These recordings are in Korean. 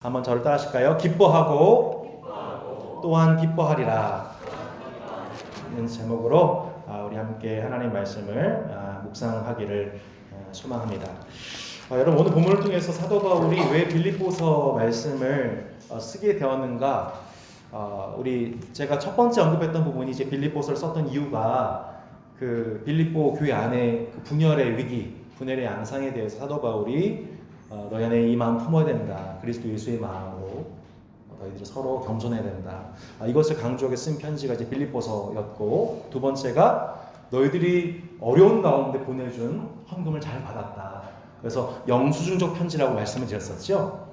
한번 저를 따라하실까요? 기뻐하고 또한 기뻐하리라. 이런 제목으로 우리 함께 하나님 말씀을 묵상하기를 소망합니다. 여러분, 오늘 본문을 통해서 사도 바울이 왜 빌립보서 말씀을 쓰게 되었는가? 제가 첫 번째 언급했던 부분이 이제 빌립보서를 썼던 이유가 그 빌립보 교회 안에 그 분열의 위기, 분열의 양상에 대해서 사도 바울이 너희 안에 이 마음 품어야 된다. 그리스도 예수의 마음으로 너희들이 서로 겸손해야 된다. 이것을 강조하게 쓴 편지가 이제 빌립보서였고, 두 번째가 너희들이 어려운 가운데 보내준 헌금을 잘 받았다. 그래서 영수증적 편지라고 말씀을 드렸었죠.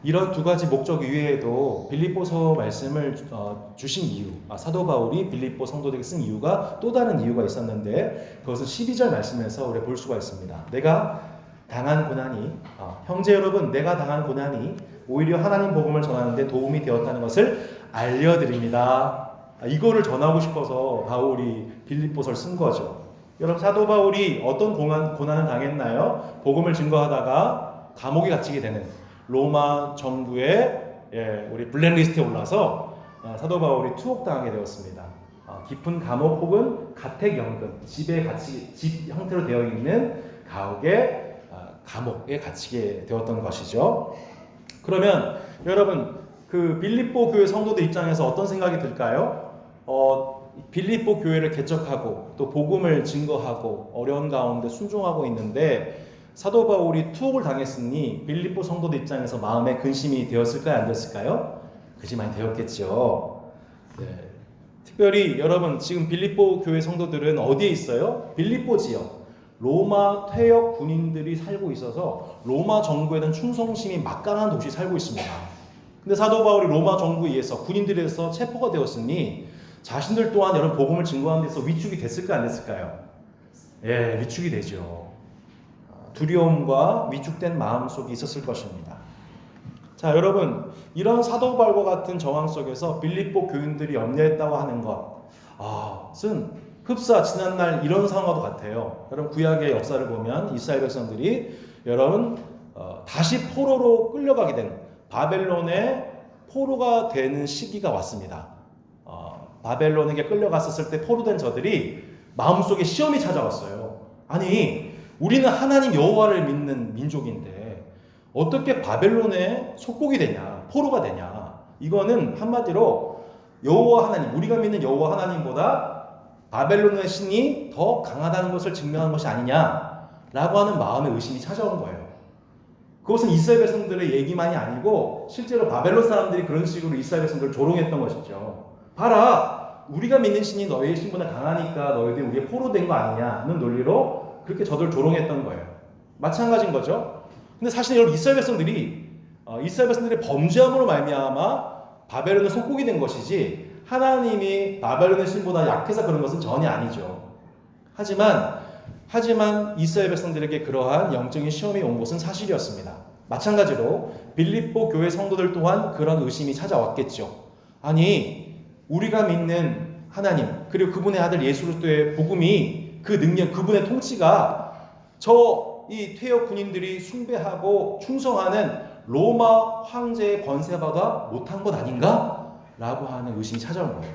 이런 두 가지 목적 이외에도 빌립보서 말씀을 주신 이유, 사도 바울이 빌립보 성도들에게 쓴 이유가 또 다른 이유가 있었는데, 그것은 12절 말씀에서 우리가 볼 수가 있습니다. 내가 당한 고난이, 형제 여러분, 내가 당한 고난이 오히려 하나님 복음을 전하는데 도움이 되었다는 것을 알려드립니다. 이거를 전하고 싶어서 바울이 빌립보서를 쓴 거죠. 여러분, 사도 바울이 어떤 고난을 당했나요? 복음을 증거하다가 감옥에 갇히게 되는, 로마 정부의 우리 블랙리스트에 올라서 사도 바울이 투옥당하게 되었습니다. 깊은 감옥 혹은 가택연금, 집 형태로 되어 있는 감옥에 갇히게 되었던 것이죠. 그러면 여러분, 그 빌립보 교회 성도들 입장에서 어떤 생각이 들까요? 빌립보 교회를 개척하고 또 복음을 증거하고 어려운 가운데 순종하고 있는데 사도 바울이 투옥을 당했으니 빌립보 성도들 입장에서 마음에 근심이 되었을까요? 안 되었을까요? 그지 많이 되었겠죠. 네. 특별히 여러분, 지금 빌립보 교회 성도들은 어디에 있어요? 빌립보 지역. 로마 퇴역 군인들이 살고 있어서 로마 정부에 대한 충성심이 막강한 도시에 살고 있습니다. 근데 사도 바울이 로마 정부에 의해서 군인들에 의해서 체포가 되었으니 자신들 또한 여러분 복음을 증거하는 데서 위축이 됐을까 안 됐을까요? 예, 위축이 되죠. 두려움과 위축된 마음속에 있었을 것입니다. 자, 여러분, 이런 사도 바울과 같은 정황 속에서 빌립보 교인들이 염려했다고 하는 것은 흡사 지난날 이런 상황과도 같아요. 여러분, 구약의 역사를 보면 이스라엘 백성들이 여러분 다시 포로로 끌려가게 된, 바벨론의 포로가 되는 시기가 왔습니다. 바벨론에게 끌려갔었을 때 포로된 저들이 마음속에 시험이 찾아왔어요. 아니, 우리는 하나님 여호와를 믿는 민족인데 어떻게 바벨론의 속국이 되냐, 포로가 되냐. 이거는 한마디로 여호와 하나님, 우리가 믿는 여호와 하나님보다 바벨론의 신이 더 강하다는 것을 증명한 것이 아니냐라고 하는 마음의 의심이 찾아온 거예요. 그것은 이스라엘 백성들의 얘기만이 아니고 실제로 바벨론 사람들이 그런 식으로 이스라엘 백성들을 조롱했던 것이죠. 봐라, 우리가 믿는 신이 너희의 신보다 강하니까 너희들이 우리의 포로된 거 아니냐는 논리로 그렇게 저들을 조롱했던 거예요. 마찬가지인 거죠. 근데 사실 여러분, 이스라엘 백성들의 범죄함으로 말미암아 바벨론의 속국이 된 것이지 하나님이 바벨론의 신보다 약해서 그런 것은 전혀 아니죠. 하지만 이스라엘 백성들에게 그러한 영적인 시험이 온 것은 사실이었습니다. 마찬가지로 빌립보 교회 성도들 또한 그런 의심이 찾아왔겠죠. 아니, 우리가 믿는 하나님 그리고 그분의 아들 예수 그리스도의 복음이, 그 능력, 그분의 통치가 이 퇴역 군인들이 숭배하고 충성하는 로마 황제의 권세보다 못한 것 아닌가? 라고 하는 의심이 찾아온 거예요.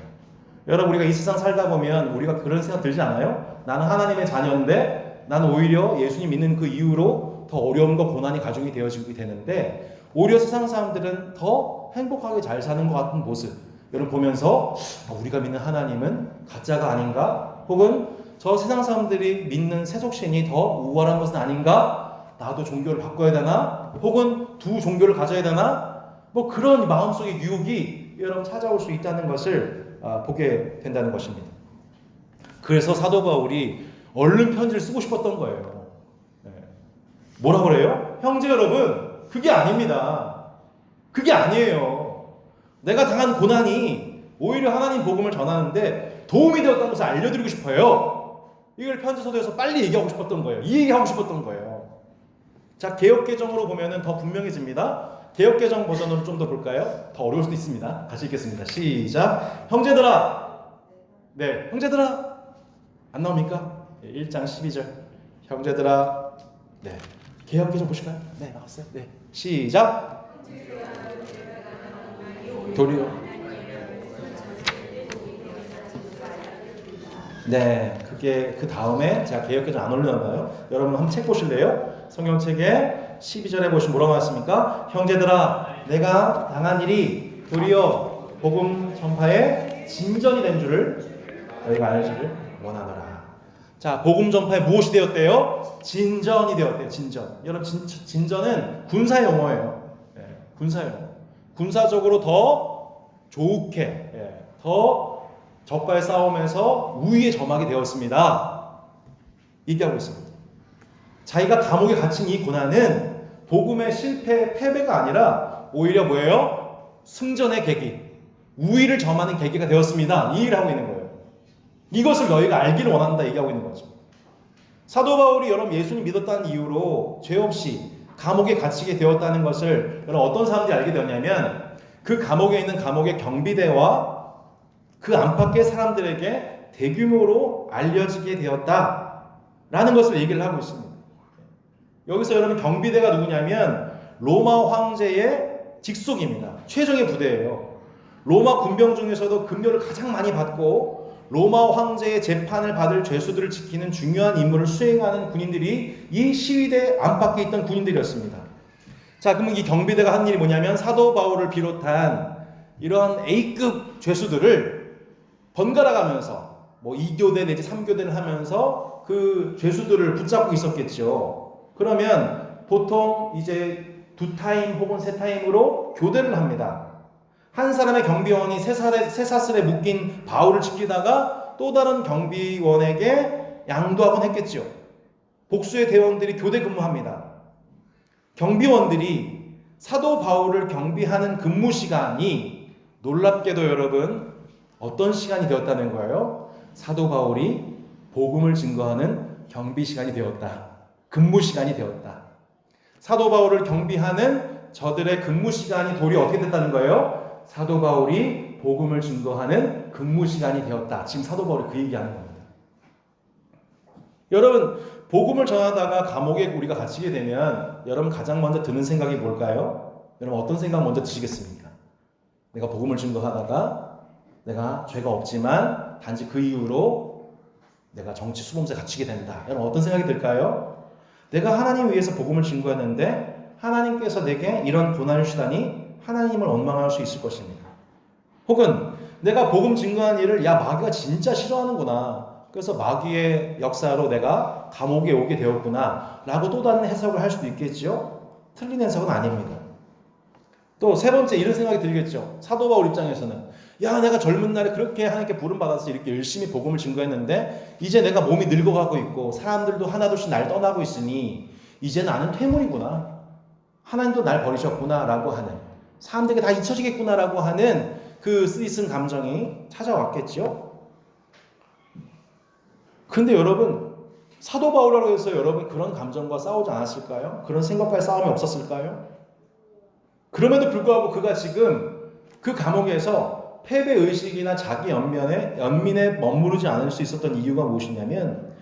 여러분, 우리가 이 세상 살다 보면 우리가 그런 생각 들지 않아요? 나는 하나님의 자녀인데 나는 오히려 예수님 믿는 그 이후로 더 어려움과 고난이 가중이 되어지게 되는데 오히려 세상 사람들은 더 행복하게 잘 사는 것 같은 모습, 여러분 보면서 우리가 믿는 하나님은 가짜가 아닌가? 혹은 저 세상 사람들이 믿는 세속신이 더 우월한 것은 아닌가? 나도 종교를 바꿔야 되나? 혹은 두 종교를 가져야 되나? 뭐 그런 마음속의 유혹이 여러분 찾아올 수 있다는 것을 보게 된다는 것입니다. 그래서 사도 바울이 얼른 편지를 쓰고 싶었던 거예요. 뭐라고 그래요? 형제 여러분, 그게 아닙니다. 그게 아니에요. 내가 당한 고난이 오히려 하나님 복음을 전하는데 도움이 되었다는 것을 알려드리고 싶어요. 이걸 편지서도에서 빨리 얘기하고 싶었던 거예요. 이 얘기하고 싶었던 거예요. 자, 개역개정으로 보면은 더 분명해집니다. 개역개정 버전으로 좀 더 볼까요? 더 어려울 수도 있습니다. 같이 읽겠습니다. 시작. 형제들아. 네, 형제들아. 안 나옵니까? 1장 12절. 형제들아. 네. 개역개정 보실까요? 네, 나왔어요. 네. 시작. 도리어. 네, 그게 그 다음에 제가 개역개정 안 올려놨나요? 여러분 한번 책 보실래요? 성경책에 12절에 보시면 뭐라고 나왔습니까? 형제들아, 내가 당한 일이 도리어 복음 전파에 진전이 된 줄을 너희가 알기를 원하노라. 자, 복음 전파에 무엇이 되었대요? 진전이 되었대요. 진전. 여러분 진전은 군사 용어예요. 군사 용어. 군사적으로 더 좋게, 더 적과의 싸움에서 우위에 점하게 되었습니다. 얘기하고 있습니다. 자기가 감옥에 갇힌 이 고난은 복음의 실패, 패배가 아니라 오히려 뭐예요? 승전의 계기, 우위를 점하는 계기가 되었습니다. 이 일을 하고 있는 거예요. 이것을 너희가 알기를 원한다 얘기하고 있는 거죠. 사도 바울이 여러분 예수님 믿었다는 이유로 죄 없이 감옥에 갇히게 되었다는 것을 여러분 어떤 사람들이 알게 되었냐면 그 감옥에 있는 감옥의 경비대와 그 안팎의 사람들에게 대규모로 알려지게 되었다라는 것을 얘기를 하고 있습니다. 여기서 여러분 경비대가 누구냐면 로마 황제의 직속입니다. 최정예 부대예요. 로마 군병 중에서도 급료를 가장 많이 받고 로마 황제의 재판을 받을 죄수들을 지키는 중요한 임무를 수행하는 군인들이 이 시위대 안팎에 있던 군인들이었습니다. 자, 그러면 이 경비대가 한 일이 뭐냐면 사도 바울을 비롯한 이러한 A급 죄수들을 번갈아 가면서 뭐 2교대 내지 3교대를 하면서 그 죄수들을 붙잡고 있었겠죠. 그러면 보통 이제 2타임 혹은 3타임으로 교대를 합니다. 한 사람의 경비원이 쇠사슬에 묶인 바울을 지키다가 또 다른 경비원에게 양도하곤 했겠죠. 복수의 대원들이 교대 근무합니다. 경비원들이 사도 바울을 경비하는 근무 시간이 놀랍게도 여러분 어떤 시간이 되었다는 거예요? 사도 바울이 복음을 증거하는 경비 시간이 되었다. 근무 시간이 되었다. 사도 바울을 경비하는 저들의 근무 시간이 도리어 어떻게 됐다는 거예요? 사도 바울이 복음을 증거하는 근무 시간이 되었다. 지금 사도 바울이 그 얘기하는 겁니다. 여러분, 복음을 전하다가 감옥에 우리가 갇히게 되면 여러분 가장 먼저 드는 생각이 뭘까요? 여러분 어떤 생각 먼저 드시겠습니까? 내가 복음을 증거하다가 내가 죄가 없지만 단지 그 이유로 내가 정치 수범죄에 갇히게 된다. 여러분 어떤 생각이 들까요? 내가 하나님 위해서 복음을 증거했는데 하나님께서 내게 이런 고난을 주다니 하나님을 원망할 수 있을 것입니다. 혹은 내가 복음 증거한 일을 마귀가 진짜 싫어하는구나. 그래서 마귀의 역사로 내가 감옥에 오게 되었구나 라고 또 다른 해석을 할 수도 있겠죠. 틀린 해석은 아닙니다. 또 세 번째 이런 생각이 들겠죠. 사도 바울 입장에서는 내가 젊은 날에 그렇게 하나님께 부름받아서 이렇게 열심히 복음을 증거했는데 이제 내가 몸이 늙어가고 있고 사람들도 하나둘씩 날 떠나고 있으니 이제 나는 퇴물이구나. 하나님도 날 버리셨구나 라고 하는, 사람들에게 다 잊혀지겠구나 라고 하는 그 쓰디쓴 감정이 찾아왔겠죠. 근데 여러분 사도 바울이라고 해서 여러분 그런 감정과 싸우지 않았을까요? 그런 생각과 싸움이 없었을까요? 그럼에도 불구하고 그가 지금 그 감옥에서 패배의식이나 자기 연민에 머무르지 않을 수 있었던 이유가 무엇이냐면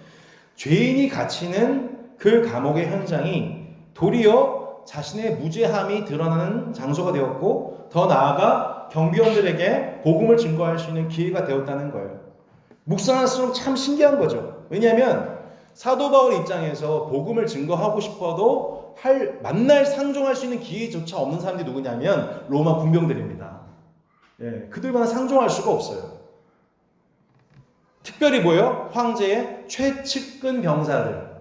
죄인이 갇히는 그 감옥의 현장이 도리어 자신의 무죄함이 드러나는 장소가 되었고 더 나아가 경비원들에게 복음을 증거할 수 있는 기회가 되었다는 거예요. 묵상할수록 참 신기한 거죠. 왜냐하면 사도 바울 입장에서 복음을 증거하고 싶어도 만날 상종할 수 있는 기회조차 없는 사람들이 누구냐면 로마 군병들입니다. 그들만 상종할 수가 없어요. 특별히 뭐예요? 황제의 최측근 병사들,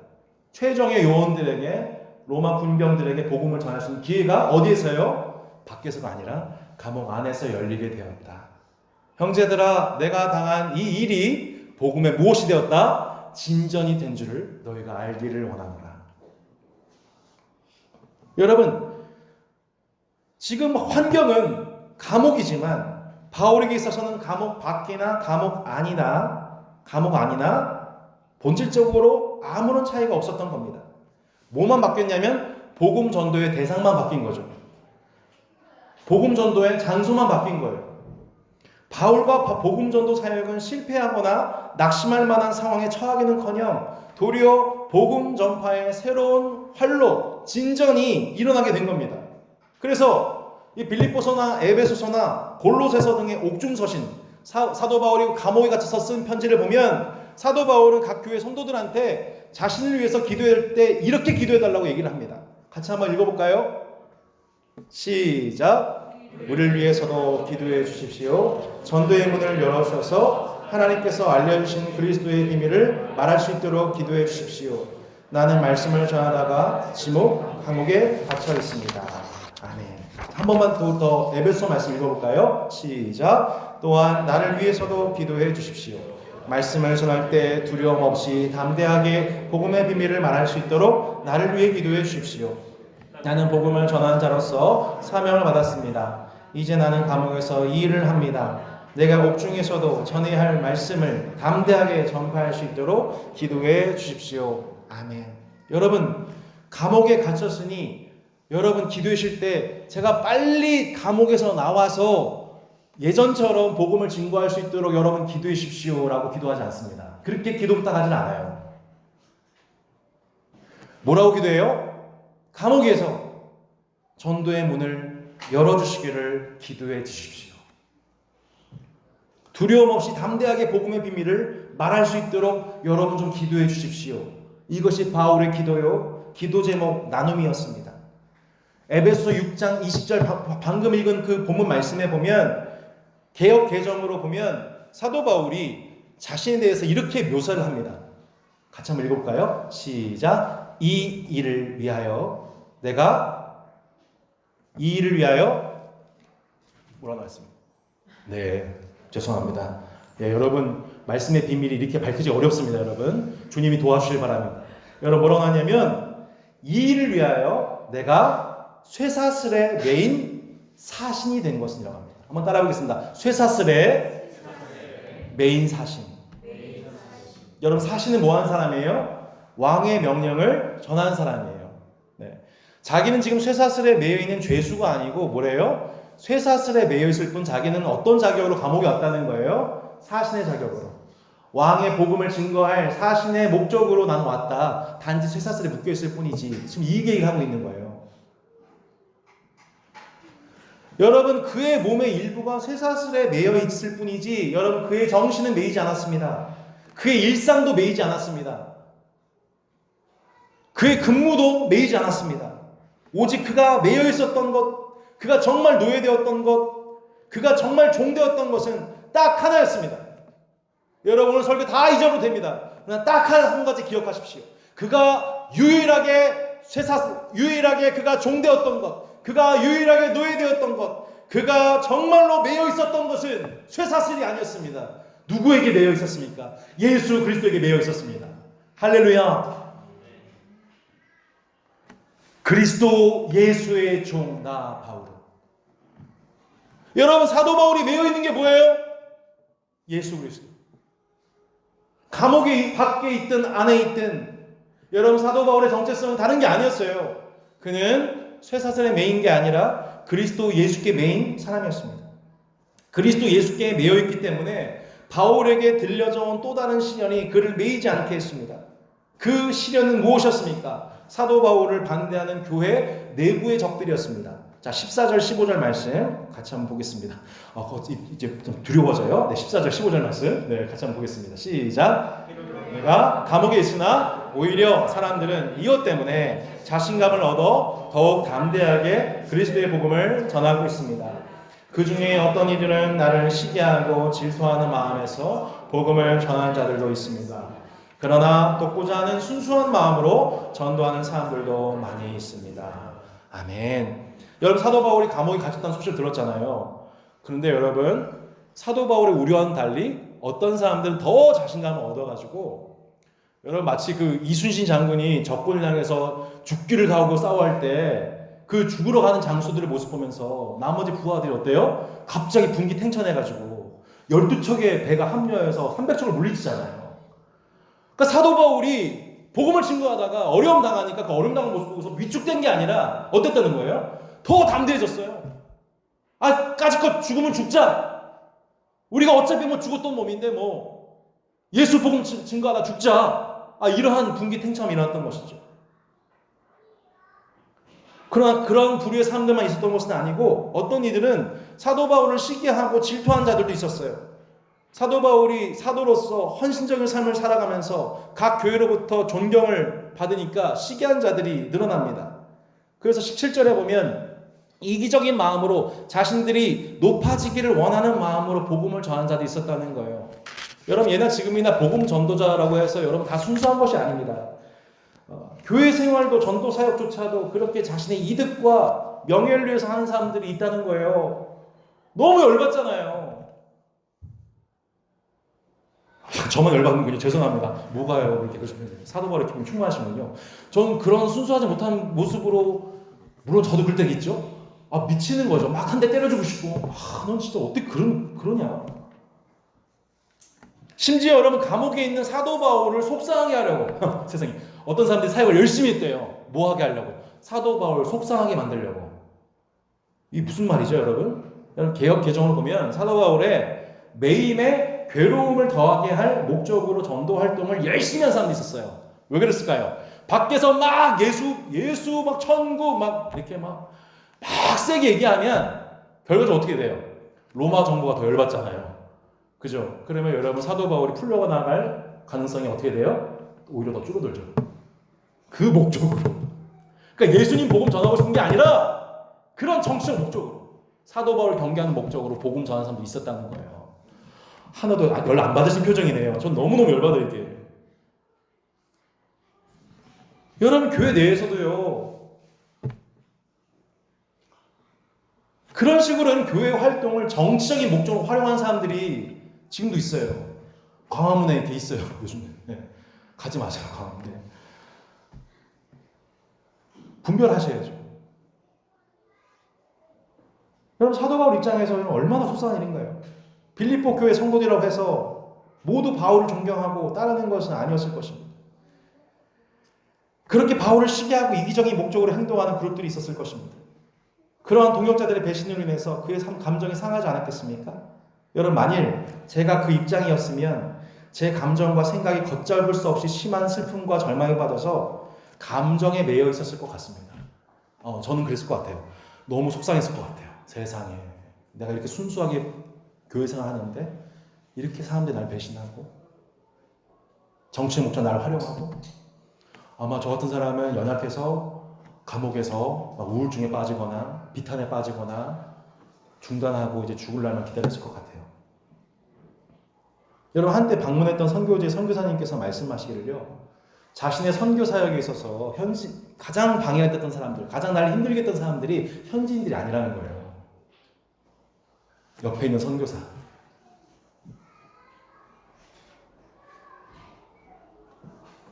최정예 요원들에게, 로마 군병들에게 복음을 전할 수 있는 기회가 어디에서요? 밖에서가 아니라 감옥 안에서 열리게 되었다. 형제들아, 내가 당한 이 일이 복음에 무엇이 되었다? 진전이 된 줄을 너희가 알기를 원하노라. 여러분, 지금 환경은 감옥이지만 바울에게 있어서는 감옥 밖이나 감옥 안이나 본질적으로 아무런 차이가 없었던 겁니다. 뭐만 바뀌었냐면 복음 전도의 대상만 바뀐 거죠. 복음 전도의 장소만 바뀐 거예요. 바울과 복음 전도 사역은 실패하거나 낙심할 만한 상황에 처하기는커녕 도리어 복음 전파의 새로운 활로 진전이 일어나게 된 겁니다. 그래서 이 빌립보서나 에베소서나 골로새서 등의 옥중서신, 사도 바울이 감옥에 갇혀서 쓴 편지를 보면 사도 바울은 각 교회 성도들한테 자신을 위해서 기도할 때 이렇게 기도해달라고 얘기를 합니다. 같이 한번 읽어볼까요? 시작. 우리를 위해서도 기도해 주십시오. 전도의 문을 열어주셔서 하나님께서 알려주신 그리스도의 비밀을 말할 수 있도록 기도해 주십시오. 나는 말씀을 전하다가 지목, 감옥에 갇혀 있습니다. 아멘. 한 번만 더 에베소 말씀 읽어볼까요? 시작. 또한 나를 위해서도 기도해 주십시오. 말씀을 전할 때 두려움 없이 담대하게 복음의 비밀을 말할 수 있도록 나를 위해 기도해 주십시오. 나는 복음을 전하는 자로서 사명을 받았습니다. 이제 나는 감옥에서 이 일을 합니다. 내가 옥중에서도 전해야 할 말씀을 담대하게 전파할 수 있도록 기도해 주십시오. 아멘. 여러분, 감옥에 갇혔으니 여러분 기도하실 때 제가 빨리 감옥에서 나와서 예전처럼 복음을 증거할 수 있도록 여러분 기도해 주십시오 라고 기도하지 않습니다. 그렇게 기도 부탁하지는 않아요. 뭐라고 기도해요? 감옥에서 전도의 문을 열어주시기를 기도해 주십시오. 두려움 없이 담대하게 복음의 비밀을 말할 수 있도록 여러분 좀 기도해 주십시오. 이것이 바울의 기도요, 기도 제목 나눔이었습니다. 에베소 6장 20절 방금 읽은 그 본문 말씀에 보면 개역 개정으로 보면 사도 바울이 자신에 대해서 이렇게 묘사를 합니다. 같이 한번 읽어볼까요? 시작. 이 일을 위하여 내가 이 일을 위하여 뭐라 나왔습니까? 네, 죄송합니다. 예, 여러분 말씀의 비밀이 이렇게 밝히기 어렵습니다. 여러분 주님이 도와주실 바랍니다. 여러분 뭐라고 하냐면 이 일을 위하여 내가 쇠사슬에 매인 사신이 된 것이라고 합니다. 한번 따라 보겠습니다. 쇠사슬에 매인 사신. 여러분 사신은 뭐 하는 사람이에요? 왕의 명령을 전하는 사람이에요. 네. 자기는 지금 쇠사슬에 매여 있는 죄수가 아니고 뭐래요? 쇠사슬에 매여 있을 뿐 자기는 어떤 자격으로 감옥에 왔다는 거예요? 사신의 자격으로. 왕의 복음을 증거할 사신의 목적으로 나는 왔다. 단지 쇠사슬에 묶여 있을 뿐이지. 지금 이 얘기를 하고 있는 거예요. 여러분 그의 몸의 일부가 쇠사슬에 매여 있을 뿐이지 여러분 그의 정신은 매이지 않았습니다. 그의 일상도 매이지 않았습니다. 그의 근무도 매이지 않았습니다. 오직 그가 매여 있었던 것, 그가 정말 노예되었던 것, 그가 정말 종되었던 것은 딱 하나였습니다. 여러분 오늘 설교 다 잊어도 됩니다. 그러나 딱 한 가지 기억하십시오. 그가 유일하게 유일하게 그가 종되었던 것, 그가 유일하게 노예되었던 것, 그가 정말로 매여 있었던 것은 쇠사슬이 아니었습니다. 누구에게 매여 있었습니까? 예수 그리스도에게 매여 있었습니다. 할렐루야. 그리스도 예수의 종 나 바울. 여러분 사도 바울이 매여 있는 게 뭐예요? 예수 그리스도. 감옥에 밖에 있든 안에 있든 여러분 사도 바울의 정체성은 다른 게 아니었어요. 그는 쇠사슬에 매인 게 아니라 그리스도 예수께 매인 사람이었습니다. 그리스도 예수께 매여 있기 때문에 바울에게 들려져 온 또 다른 시련이 그를 매이지 않게 했습니다. 그 시련은 무엇이었습니까? 사도 바울을 반대하는 교회 내부의 적들이었습니다. 자, 14절 15절 말씀 같이 한번 보겠습니다. 이제 좀 두려워져요. 네, 14절 15절 말씀 네, 같이 한번 보겠습니다. 시작. 내가 감옥에 있으나 오히려 사람들은 이것 때문에 자신감을 얻어 더욱 담대하게 그리스도의 복음을 전하고 있습니다. 그 중에 어떤 이들은 나를 시기하고 질투하는 마음에서 복음을 전하는 자들도 있습니다. 그러나 돕고자 하는 순수한 마음으로 전도하는 사람들도 많이 있습니다. 아멘. 여러분 사도 바울이 감옥에 갇혔다는 소식을 들었잖아요. 그런데 여러분 사도 바울의 우려와는 달리 어떤 사람들은 더 자신감을 얻어가지고 여러분 마치 그 이순신 장군이 적군을 향해서 죽기를 가하고 싸워할 때 그 죽으러 가는 장수들의 모습 보면서 나머지 부하들이 어때요? 갑자기 분기 탱천해가지고 12척의 배가 합류해서 300척을 물리치잖아요. 그러니까 사도 바울이 복음을 증거하다가 어려움 당하니까 그 어려움 당한 모습 보고서 위축된 게 아니라 어땠다는 거예요? 더 담대해졌어요. 까짓것 죽으면 죽자. 우리가 어차피 뭐 죽었던 몸인데 뭐 예수 복음 증거하다 죽자. 이러한 분기탱참이 일어났던 것이죠. 그러나 그런 부류의 사람들만 있었던 것은 아니고 어떤 이들은 사도 바울을 시기하고 질투한 자들도 있었어요. 사도 바울이 사도로서 헌신적인 삶을 살아가면서 각 교회로부터 존경을 받으니까 시기한 자들이 늘어납니다. 그래서 17절에 보면 이기적인 마음으로 자신들이 높아지기를 원하는 마음으로 복음을 전하는 자도 있었다는 거예요. 여러분 예나 지금이나 복음 전도자라고 해서 여러분 다 순수한 것이 아닙니다. 교회 생활도 전도 사역조차도 그렇게 자신의 이득과 명예를 위해서 하는 사람들이 있다는 거예요. 너무 열받잖아요. 저만 열받는군요. 죄송합니다. 뭐가요? 이렇게 그러시면 사도 바울의 기쁨이 충만하시군요. 저는 그런 순수하지 못한 모습으로 물론 저도 그럴 때가 있죠. 미치는 거죠. 막 한 대 때려주고 싶고 넌 진짜 어떻게 그러냐. 심지어 여러분 감옥에 있는 사도 바울을 속상하게 하려고 세상에 어떤 사람들이 사역을 열심히 했대요. 뭐 하게 하려고? 사도 바울을 속상하게 만들려고. 이게 무슨 말이죠 여러분? 개역 개정을 보면 사도 바울의 매임에 괴로움을 더하게 할 목적으로 전도 활동을 열심히 한 사람도 있었어요. 왜 그랬을까요? 밖에서 막 예수 막 천국 막 이렇게 막 세게 얘기하면 결과적으로 어떻게 돼요? 로마 정부가 더 열받잖아요. 그죠? 그러면 여러분 사도 바울이 풀려가 나갈 가능성이 어떻게 돼요? 오히려 더 줄어들죠. 그 목적으로. 그러니까 예수님 복음 전하고 싶은 게 아니라 그런 정치적 목적으로 사도 바울 경계하는 목적으로 복음 전하는 사람도 있었다는 거예요. 하나도 열 안 받으신 표정이네요. 전 너무너무 열받아요 이게. 여러분 교회 내에서도요. 그런 식으로는 교회 활동을 정치적인 목적으로 활용하는 사람들이 지금도 있어요. 광화문에 이렇게 있어요. 요즘에. 네. 가지 마세요. 광화문에. 분별하셔야죠. 여러분 사도 바울 입장에서는 얼마나 속상한 일인가요? 빌립보 교회 성도들이라고 해서 모두 바울을 존경하고 따르는 것은 아니었을 것입니다. 그렇게 바울을 시기하고 이기적인 목적으로 행동하는 그룹들이 있었을 것입니다. 그러한 동역자들의 배신으로 인해서 그의 감정이 상하지 않았겠습니까? 여러분 만일 제가 그 입장이었으면 제 감정과 생각이 걷잡을 수 없이 심한 슬픔과 절망에 빠져서 감정에 매여 있었을 것 같습니다. 저는 그랬을 것 같아요. 너무 속상했을 것 같아요. 세상에 내가 이렇게 순수하게 교회 생활하는데 이렇게 사람들이 날 배신하고 정치의 목적 나를 활용하고 아마 저 같은 사람은 연약해서 감옥에서 막 우울증에 빠지거나 비탄에 빠지거나 중단하고 이제 죽을 날만 기다렸을 것 같아요. 여러분 한때 방문했던 선교지 선교사님께서 말씀하시기를요. 자신의 선교 사역에 있어서 가장 방해가 됐던 사람들, 가장 나를 힘들게 했던 사람들이 현지인들이 아니라는 거예요. 옆에 있는 선교사.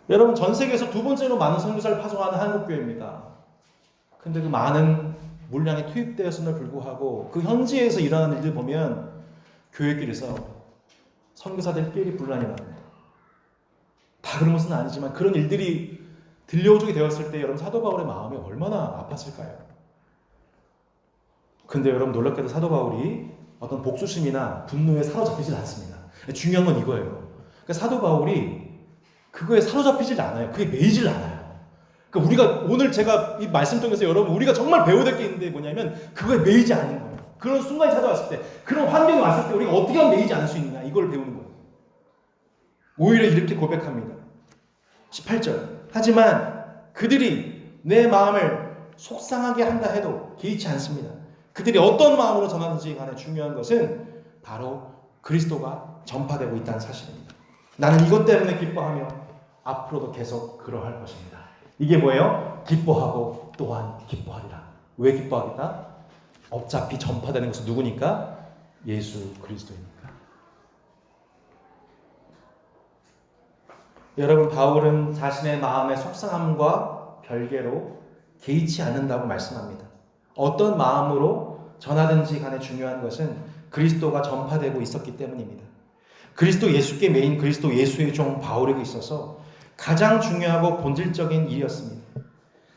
여러분 전 세계에서 두 번째로 많은 선교사를 파송하는 한국교회입니다. 근데 그 많은 물량이 투입되었음에도 불구하고 그 현지에서 일어나는 일들 보면 교회끼리서 선교사들끼리 분란이 납니다. 다 그런 것은 아니지만 그런 일들이 들려오게 되었을 때 여러분 사도 바울의 마음이 얼마나 아팠을까요? 근데 여러분 놀랍게도 사도 바울이 어떤 복수심이나 분노에 사로잡히질 않습니다. 중요한 건 이거예요. 그러니까 사도 바울이 그거에 사로잡히질 않아요. 그게 매이질 않아요. 그러니까 우리가 오늘 제가 이 말씀 통해서 여러분 우리가 정말 배워야 될 게 있는데 뭐냐면 그거에 매이지 않는 거예요. 그런 순간이 찾아왔을 때 그런 환경이 왔을 때 우리가 어떻게 하면 매이지 않을 수 있느냐 이걸 배우는 거예요. 오히려 이렇게 고백합니다. 18절 하지만 그들이 내 마음을 속상하게 한다 해도 개의치 않습니다. 그들이 어떤 마음으로 전하는지 간에 중요한 것은 바로 그리스도가 전파되고 있다는 사실입니다. 나는 이것 때문에 기뻐하며 앞으로도 계속 그러할 것입니다. 이게 뭐예요? 기뻐하고 또한 기뻐하리라. 왜 기뻐하겠다? 어차피 전파되는 것은 누구니까? 예수 그리스도입니다. 여러분 바울은 자신의 마음의 속상함과 별개로 개의치 않는다고 말씀합니다. 어떤 마음으로 전하든지 간에 중요한 것은 그리스도가 전파되고 있었기 때문입니다. 그리스도 예수께 매인 그리스도 예수의 종 바울에게 있어서 가장 중요하고 본질적인 일이었습니다.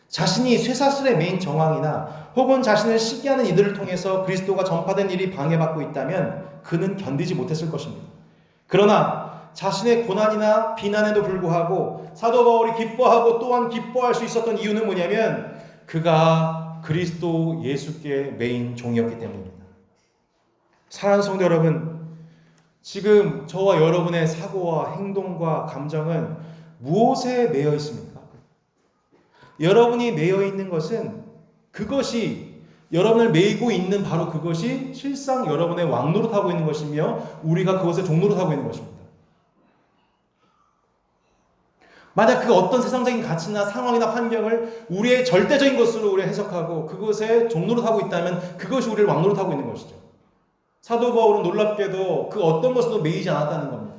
자신이 쇠사슬의 메인 정황이나 혹은 자신을 시기하는 이들을 통해서 그리스도가 전파된 일이 방해받고 있다면 그는 견디지 못했을 것입니다. 그러나 자신의 고난이나 비난에도 불구하고 사도 바울이 기뻐하고 또한 기뻐할 수 있었던 이유는 뭐냐면 그가 그리스도 예수께 매인 종이었기 때문입니다. 사랑하는 성도 여러분, 지금 저와 여러분의 사고와 행동과 감정은 무엇에 매여 있습니까? 여러분이 매여 있는 것은 그것이 여러분을 매이고 있는 바로 그것이 실상 여러분의 왕노릇하고 있는 것이며 우리가 그것의 종노릇하고 있는 것입니다. 만약 그 어떤 세상적인 가치나 상황이나 환경을 우리의 절대적인 것으로 우리 해석하고 그것에 종노릇하고 있다면 그것이 우리를 왕노릇하고 있는 것이죠. 사도 바울은 놀랍게도 그 어떤 것에도 매이지 않았다는 겁니다.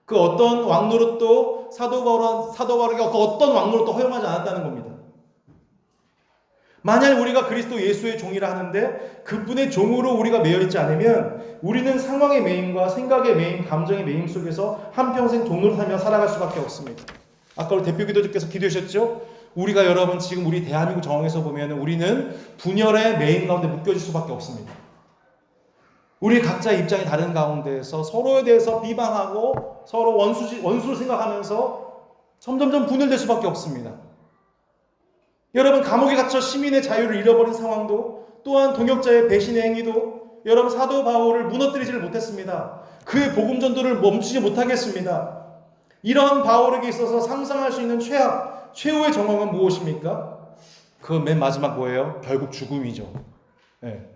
그 어떤 왕노릇도 사도 바울에게 그 어떤 왕노릇도 허용하지 않았다는 겁니다. 만약 우리가 그리스도 예수의 종이라 하는데 그분의 종으로 우리가 매여있지 않으면 우리는 상황의 매임과 생각의 매임, 감정의 매임 속에서 한평생 종노릇하며 살아갈 수밖에 없습니다. 아까 우리 대표 기도주께서 기도하셨죠? 우리가 여러분 지금 우리 대한민국 정황에서 보면 우리는 분열의 매임 가운데 묶여질 수밖에 없습니다. 우리 각자의 입장이 다른 가운데에서 서로에 대해서 비방하고 서로 원수를 생각하면서 점점점 분열될 수밖에 없습니다. 여러분 감옥에 갇혀 시민의 자유를 잃어버린 상황도 또한 동역자의 배신의 행위도 여러분 사도 바울을 무너뜨리지를 못했습니다. 그의 복음 전도를 멈추지 못하겠습니다. 이런 바울에게 있어서 상상할 수 있는 최후의 정황은 무엇입니까? 그 맨 마지막 뭐예요? 결국 죽음이죠. 네.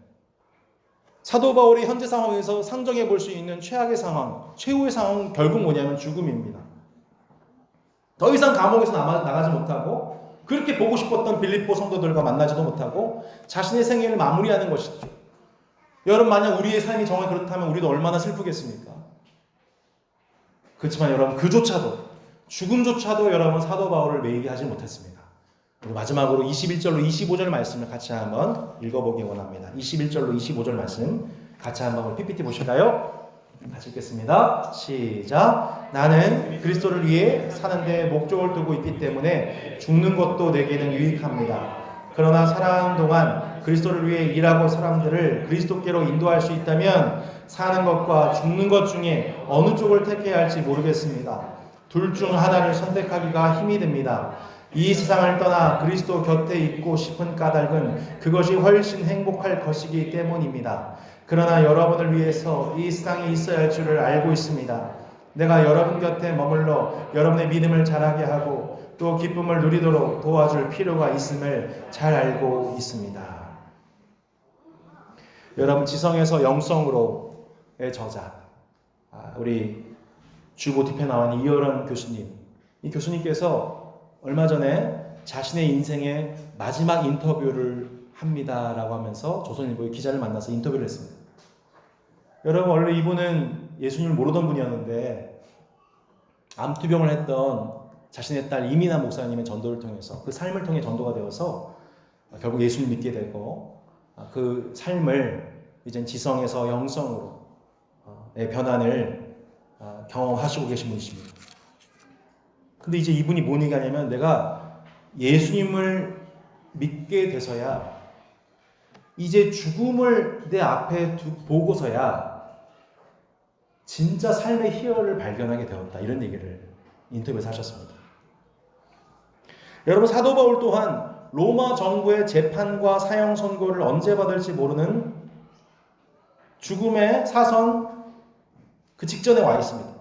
사도 바울이 현재 상황에서 상정해 볼 수 있는 최악의 상황, 최후의 상황은 결국 뭐냐면 죽음입니다. 더 이상 감옥에서 나가지 못하고 그렇게 보고 싶었던 빌립보 성도들과 만나지도 못하고 자신의 생애를 마무리하는 것이죠. 여러분 만약 우리의 삶이 정말 그렇다면 우리도 얼마나 슬프겠습니까? 그렇지만 여러분 그조차도 죽음조차도 여러분 사도 바울을 매이게 하지 못했습니다. 우리 마지막으로 21절로 25절 말씀을 같이 한번 읽어보기 원합니다. 21절로 25절 말씀 같이 한번 우리 PPT 보실까요? 같이 읽겠습니다. 시작. 나는 그리스도를 위해 사는데 목적을 두고 있기 때문에 죽는 것도 내게는 유익합니다. 그러나 살아가는 동안 그리스도를 위해 일하고 사람들을 그리스도께로 인도할 수 있다면 사는 것과 죽는 것 중에 어느 쪽을 택해야 할지 모르겠습니다. 둘 중 하나를 선택하기가 힘이 듭니다. 이 세상을 떠나 그리스도 곁에 있고 싶은 까닭은 그것이 훨씬 행복할 것이기 때문입니다. 그러나 여러분을 위해서 이 세상에 있어야 할 줄을 알고 있습니다. 내가 여러분 곁에 머물러 여러분의 믿음을 자라게 하고 또 기쁨을 누리도록 도와줄 필요가 있음을 잘 알고 있습니다. 여러분 지성에서 영성으로의 저자 우리 주보 뒤편에 나온 이효란 교수님, 이 교수님께서 얼마 전에 자신의 인생의 마지막 인터뷰를 합니다라고 하면서 조선일보의 기자를 만나서 인터뷰를 했습니다. 여러분 원래 이분은 예수님을 모르던 분이었는데 암투병을 했던 자신의 딸 이민아 목사님의 전도를 통해서 그 삶을 통해 전도가 되어서 결국 예수님을 믿게 되고 그 삶을 이제 지성에서 영성으로 변환을 경험하시고 계신 분이십니다. 근데 이제 이분이 뭔 얘기하냐면 내가 예수님을 믿게 돼서야 이제 죽음을 내 앞에 보고서야 진짜 삶의 희열을 발견하게 되었다. 이런 얘기를 인터뷰에서 하셨습니다. 여러분 사도 바울 또한 로마 정부의 재판과 사형 선고를 언제 받을지 모르는 죽음의 사선 그 직전에 와 있습니다.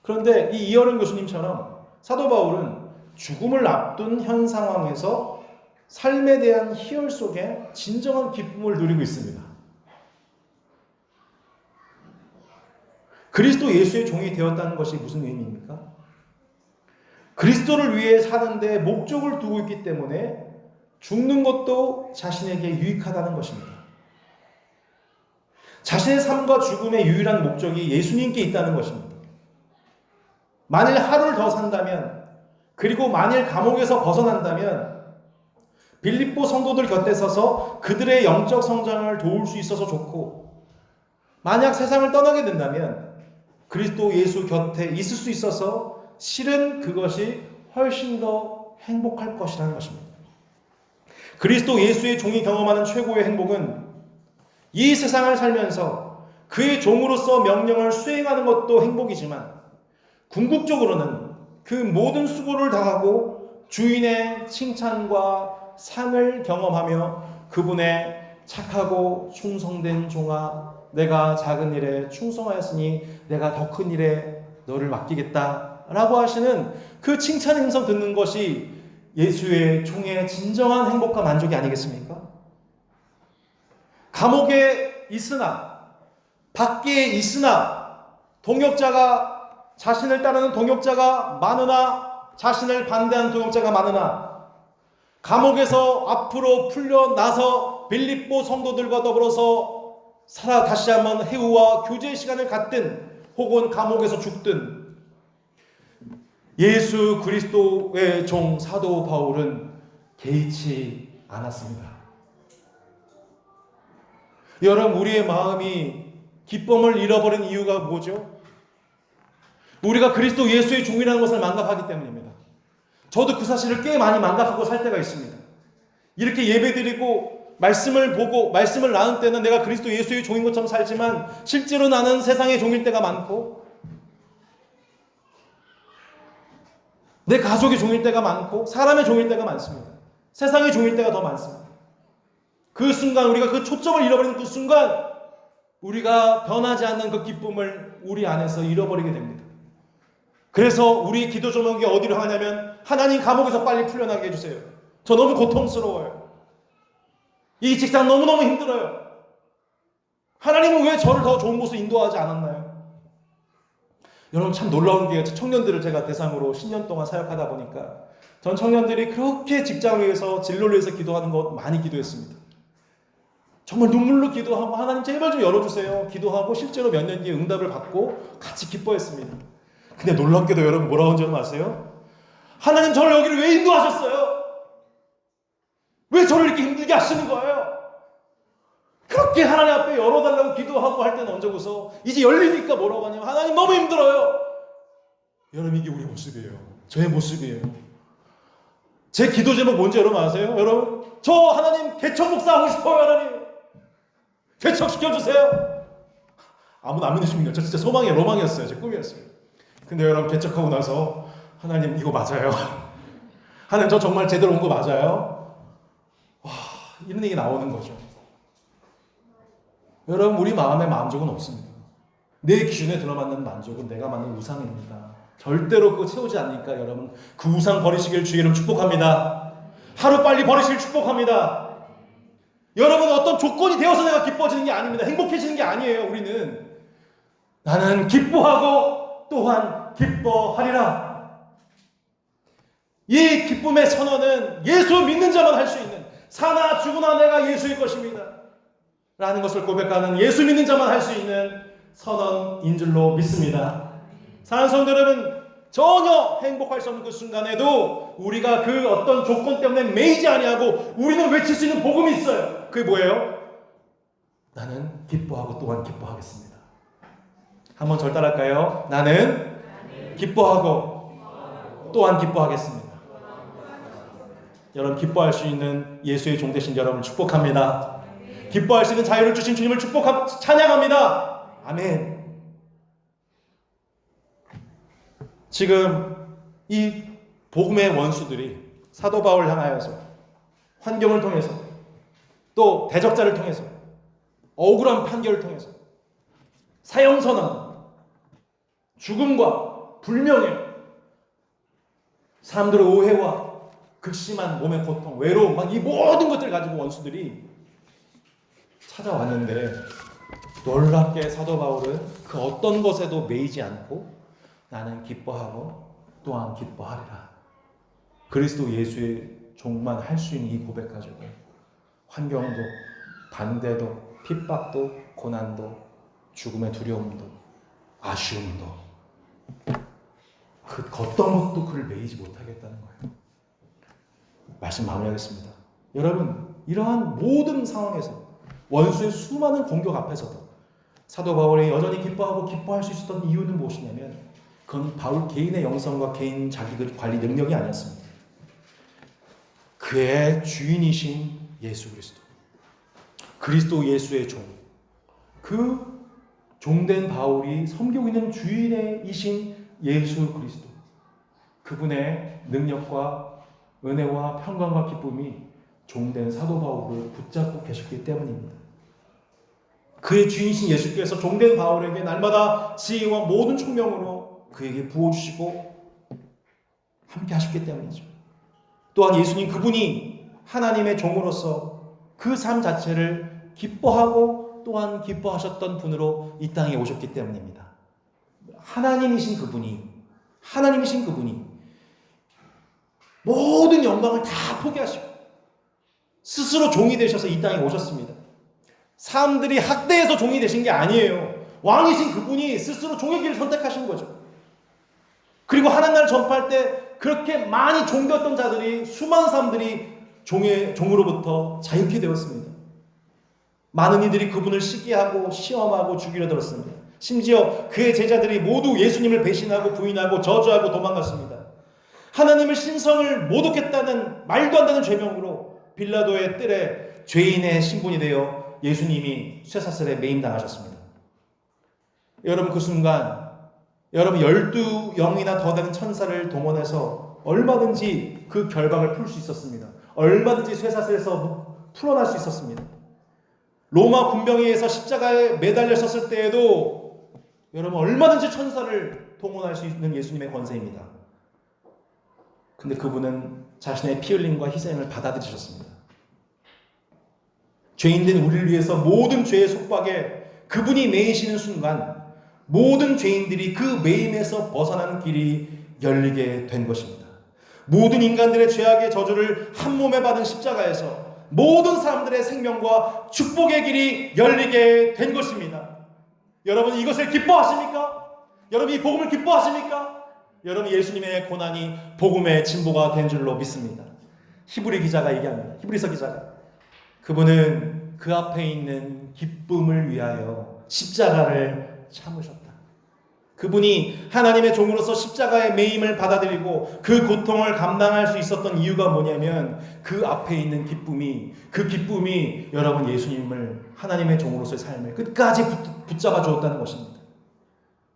그런데 이 이어른 교수님처럼 사도 바울은 죽음을 앞둔 현 상황에서 삶에 대한 희열 속에 진정한 기쁨을 누리고 있습니다. 그리스도 예수의 종이 되었다는 것이 무슨 의미입니까? 그리스도를 위해 사는데 목적을 두고 있기 때문에 죽는 것도 자신에게 유익하다는 것입니다. 자신의 삶과 죽음의 유일한 목적이 예수님께 있다는 것입니다. 만일 하루를 더 산다면 그리고 만일 감옥에서 벗어난다면 빌립보 성도들 곁에 서서 그들의 영적 성장을 도울 수 있어서 좋고 만약 세상을 떠나게 된다면 그리스도 예수 곁에 있을 수 있어서 실은 그것이 훨씬 더 행복할 것이라는 것입니다. 그리스도 예수의 종이 경험하는 최고의 행복은 이 세상을 살면서 그의 종으로서 명령을 수행하는 것도 행복이지만 궁극적으로는 그 모든 수고를 다하고 주인의 칭찬과 상을 경험하며 그분의 착하고 충성된 종아, 내가 작은 일에 충성하였으니 내가 더 큰 일에 너를 맡기겠다 라고 하시는 그 칭찬의 음성 듣는 것이 예수의 종의 진정한 행복과 만족이 아니겠습니까? 감옥에 있으나, 밖에 있으나, 자신을 따르는 동역자가 많으나, 자신을 반대하는 동역자가 많으나, 감옥에서 앞으로 풀려나서 빌립보 성도들과 더불어서 다시 한번 해우와 교제의 시간을 갖든, 혹은 감옥에서 죽든, 예수 그리스도의 종 사도 바울은 개의치 않았습니다. 여러분, 우리의 마음이 기쁨을 잃어버린 이유가 뭐죠? 우리가 그리스도 예수의 종이라는 것을 망각하기 때문입니다. 저도 그 사실을 꽤 많이 망각하고 살 때가 있습니다. 이렇게 예배드리고 말씀을 보고 말씀을 나눌 때는 내가 그리스도 예수의 종인 것처럼 살지만 실제로 나는 세상의 종일 때가 많고, 내 가족의 종일 때가 많고, 사람의 종일 때가 많습니다. 세상의 종일 때가 더 많습니다. 그 순간, 우리가 그 초점을 잃어버리는 그 순간 우리가 변하지 않는 그 기쁨을 우리 안에서 잃어버리게 됩니다. 그래서 우리 기도 제목이 어디로 하냐면, 하나님 감옥에서 빨리 풀려나게 해주세요. 저 너무 고통스러워요. 이 직장 너무너무 힘들어요. 하나님은 왜 저를 더 좋은 곳으로 인도하지 않았나요? 여러분, 참 놀라운 게, 청년들을 제가 대상으로 10년 동안 사역하다 보니까 전 청년들이 그렇게 직장을 위해서, 진로를 위해서 기도하는 것 많이 기도했습니다. 정말 눈물로 기도하고, 하나님 제발 좀 열어주세요 기도하고, 실제로 몇 년 뒤에 응답을 받고 같이 기뻐했습니다. 근데 놀랍게도 여러분 뭐라고 하는지 아세요? 하나님 저를 여기를 왜 인도하셨어요? 왜 저를 이렇게 힘들게 하시는 거예요? 그렇게 하나님 앞에 열어달라고 기도하고 할 때는 언제고서 이제 열리니까 뭐라고 하냐면, 하나님 너무 힘들어요. 여러분, 이게 우리 모습이에요. 저의 모습이에요. 제 기도 제목 뭔지 여러분 아세요? 여러분, 저 하나님 개척 목사하고 싶어요. 하나님 개척시켜주세요. 아무도 안 믿으십니까? 저 진짜 소망이에요. 로망이었어요. 제 꿈이었어요. 근데 여러분, 개척하고 나서 하나님 이거 맞아요? 하나님 저 정말 제대로 온 거 맞아요? 와, 이런 얘기 나오는 거죠. 여러분, 우리 마음에 만족은 없습니다. 내 기준에 들어맞는 만족은 내가 만든 우상입니다. 절대로 그거 채우지 않으니까 여러분, 그 우상 버리시길 주의 이름 축복합니다. 하루 빨리 버리시길 축복합니다. 여러분, 어떤 조건이 되어서 내가 기뻐지는 게 아닙니다. 행복해지는 게 아니에요. 우리는 나는 기뻐하고 또한 기뻐하리라. 이 기쁨의 선언은 예수 믿는 자만 할 수 있는, 사나 죽으나 내가 예수일 것입니다 라는 것을 고백하는 예수 믿는 자만 할 수 있는 선언인 줄로 믿습니다. 사랑하는 성도 여러분, 전혀 행복할 수 없는 그 순간에도 우리가 그 어떤 조건 때문에 매이지 아니하고 우리는 외칠 수 있는 복음이 있어요. 그게 뭐예요? 나는 기뻐하고 또한 기뻐하겠습니다. 한번 절 따라할까요? 나는 기뻐하고 또한 기뻐하겠습니다. 여러분, 기뻐할 수 있는 예수의 종 되신 여러분을 축복합니다. 기뻐할 수 있는 자유를 주신 주님을 찬양합니다. 아멘. 지금 이 복음의 원수들이 사도 바울을 향하여서 환경을 통해서, 또 대적자를 통해서, 억울한 판결을 통해서 사형선언, 죽음과 불명예, 사람들의 오해와 극심한 몸의 고통, 외로움, 막 이 모든 것들을 가지고 원수들이 찾아왔는데, 놀랍게 사도 바울은 그 어떤 것에도 매이지 않고 나는 기뻐하고 또한 기뻐하리라. 그리스도 예수의 종만 할 수 있는 이 고백 가지고 환경도, 반대도, 핍박도, 고난도, 죽음의 두려움도, 아쉬움도, 그 어떤 것도 그를 매이지 못하겠다는 거예요. 말씀 마무리하겠습니다. 여러분, 이러한 모든 상황에서, 원수의 수많은 공격 앞에서도 사도 바울이 여전히 기뻐하고 기뻐할 수 있었던 이유는 무엇이냐면, 그건 바울 개인의 영성과 개인 자기 관리 능력이 아니었습니다. 그의 주인이신 예수 그리스도, 그리스도 예수의 종, 그 종된 바울이 섬기고 있는 주인이신 예수 그리스도, 그분의 능력과 은혜와 평강과 기쁨이 종된 사도 바울을 붙잡고 계셨기 때문입니다. 그의 주인이신 예수께서 종된 바울에게 날마다 지혜와 모든 총명으로 그에게 부어주시고 함께 하셨기 때문이죠. 또한 예수님 그분이 하나님의 종으로서 그 삶 자체를 기뻐하고 또한 기뻐하셨던 분으로 이 땅에 오셨기 때문입니다. 하나님이신 그분이 모든 영광을 다 포기하시고 스스로 종이 되셔서 이 땅에 오셨습니다. 사람들이 학대해서 종이 되신 게 아니에요. 왕이신 그분이 스스로 종의 길을 선택하신 거죠. 그리고 하나님을 전파할 때 그렇게 많이 종되었던 자들이, 수많은 사람들이 종으로부터 자유케 되었습니다. 많은 이들이 그분을 시기하고 시험하고 죽이려 들었습니다. 심지어 그의 제자들이 모두 예수님을 배신하고 부인하고 저주하고 도망갔습니다. 하나님의 신성을 모독했다는 말도 안 되는 죄명으로 빌라도의 뜰에 죄인의 신분이 되어 예수님이 쇠사슬에 매임당하셨습니다. 여러분 그 순간 여러분 12영이나 더 되는 천사를 동원해서 얼마든지 그 결박을 풀 수 있었습니다. 얼마든지 쇠사슬에서 풀어날 수 있었습니다. 로마 군병에 의해서 십자가에 매달렸었을 때에도 여러분 얼마든지 천사를 동원할 수 있는 예수님의 권세입니다. 근데 그분은 자신의 피 흘림과 희생을 받아들이셨습니다. 죄인된 우리를 위해서 모든 죄의 속박에 그분이 매이시는 순간 모든 죄인들이 그 매임에서 벗어나는 길이 열리게 된 것입니다. 모든 인간들의 죄악의 저주를 한 몸에 받은 십자가에서 모든 사람들의 생명과 축복의 길이 열리게 된 것입니다. 여러분 이것을 기뻐하십니까? 여러분 이 복음을 기뻐하십니까? 여러분 예수님의 고난이 복음의 진보가 된 줄로 믿습니다. 히브리 기자가 얘기합니다. 히브리서 기자가 그분은 그 앞에 있는 기쁨을 위하여 십자가를 참으셨다. 그분이 하나님의 종으로서 십자가의 매임을 받아들이고 그 고통을 감당할 수 있었던 이유가 뭐냐면 그 앞에 있는 그 기쁨이 여러분 예수님을 하나님의 종으로서의 삶을 끝까지 붙잡아 주었다는 것입니다.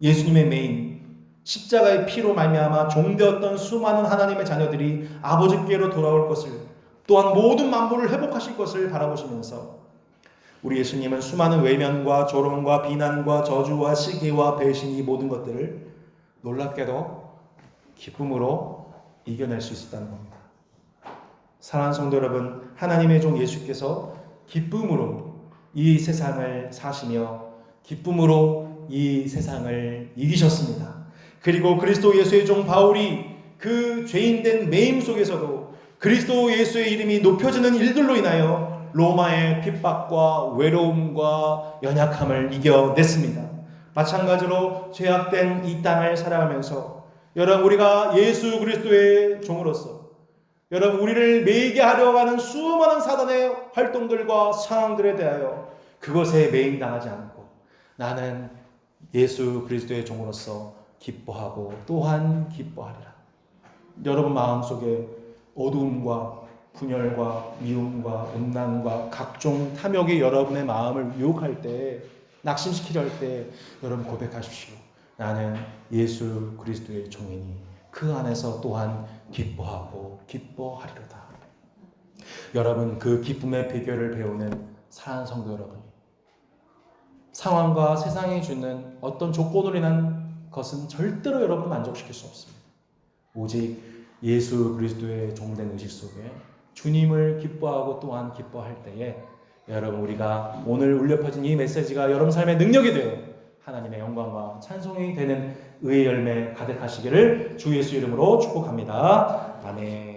예수님의 매임, 십자가의 피로 말미암아 종되었던 수많은 하나님의 자녀들이 아버지께로 돌아올 것을, 또한 모든 만물을 회복하실 것을 바라보시면서 우리 예수님은 수많은 외면과 조롱과 비난과 저주와 시기와 배신, 이 모든 것들을 놀랍게도 기쁨으로 이겨낼 수 있었다는 겁니다. 사랑하는 성도 여러분, 하나님의 종 예수께서 기쁨으로 이 세상을 사시며 기쁨으로 이 세상을 이기셨습니다. 그리고 그리스도 예수의 종 바울이 그 죄인된 매임 속에서도 그리스도 예수의 이름이 높여지는 일들로 인하여 로마의 핍박과 외로움과 연약함을 이겨냈습니다. 마찬가지로 죄악된 이 땅을 살아가면서 여러분 우리가 예수 그리스도의 종으로서 여러분 우리를 매이게 하려고 하는 수많은 사단의 활동들과 상황들에 대하여 그것에 매임당하지 않고 나는 예수 그리스도의 종으로서 기뻐하고 또한 기뻐하리라. 여러분 마음속에 어두움과 분열과 미움과 음란과 각종 탐욕이 여러분의 마음을 유혹할 때, 낙심시키려 할 때 여러분 고백하십시오. 나는 예수 그리스도의 종이니 그 안에서 또한 기뻐하고 기뻐하리로다. 여러분 그 기쁨의 비결을 배우는 사랑하는 성도 여러분, 상황과 세상이 주는 어떤 조건으로 인한 것은 절대로 여러분을 만족시킬 수 없습니다. 오직 예수 그리스도의 종된 의식 속에 주님을 기뻐하고 또한 기뻐할 때에 여러분 우리가 오늘 울려 퍼진 이 메시지가 여러분 삶의 능력이 되어 하나님의 영광과 찬송이 되는 의의 열매 가득하시기를 주 예수 이름으로 축복합니다. 아멘.